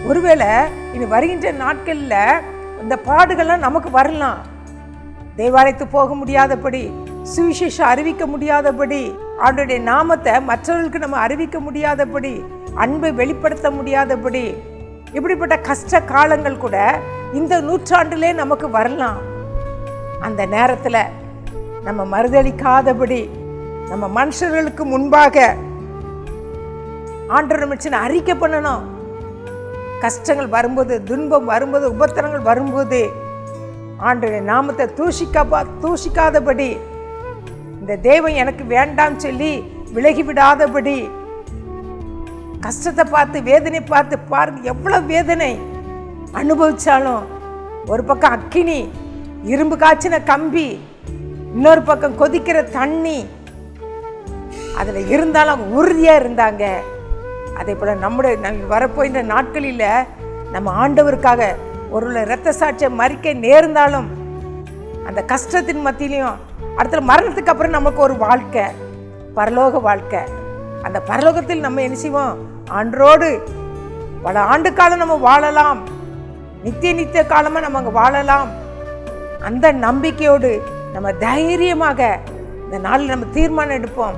ஒருவேளை இனி வருகின்ற நாட்களில் இந்த பாடுகள்லாம் நமக்கு வரலாம். தேவாலயத்து போக முடியாதபடி, சுவிசேஷம் அறிவிக்க முடியாதபடி, ஆண்டவருடைய நாமத்தை மற்றவர்களுக்கு நம்ம அறிவிக்க முடியாதபடி, அன்பை வெளிப்படுத்த முடியாதபடி, இப்படிப்பட்ட கஷ்ட காலங்கள் கூட இந்த நூற்றாண்டிலே நமக்கு வரலாம். அந்த நேரத்தில் நம்ம மறுதளிக்காதபடி, நம்ம மனுஷர்களுக்கு முன்பாக ஆண்டவர் மிச்சனை அறிக்கை பண்ணணும். கஷ்டங்கள் வரும்போது, துன்பம் வரும்போது, உபத்திரங்கள் வரும்போது ஆண்டவருடைய நாமத்தை தூஷிக்காதபடி, இந்த தேவன் எனக்கு வேண்டாம் சொல்லி விலகிவிடாதபடி, கஷ்டத்தை பார்த்து வேதனை பார்த்து பாருங்க, எவ்வளவு வேதனை அனுபவிச்சாலும் ஒரு பக்கம் அக்கினி, இரும்பு காய்ச்சின கம்பி, இன்னொரு பக்கம் கொதிக்கிற தண்ணி, அதில் இருந்தாலும் உறுதியாக இருந்தாங்க. அதே போல் நம்முடைய வரப்போகின்ற நாட்களில் நம்ம ஆண்டவருக்காக ஒரு இரத்த சாட்சியை மறிக்க நேர்ந்தாலும், அந்த கஷ்டத்தின் மத்தியிலையும் அடுத்த மரணத்துக்கு அப்புறம் நமக்கு ஒரு வாழ்க்கை, பரலோக வாழ்க்கை. அந்த பரலோகத்தில் நம்ம என்ன செய்வோம்? ஆண்டரோடு பல ஆண்டு காலம் நம்ம வாழலாம், நித்திய காலமாக நம்ம அங்கே வாழலாம். அந்த நம்பிக்கையோடு நம்ம தைரியமாக இந்த நாளில் நம்ம தீர்மானம் எடுப்போம்.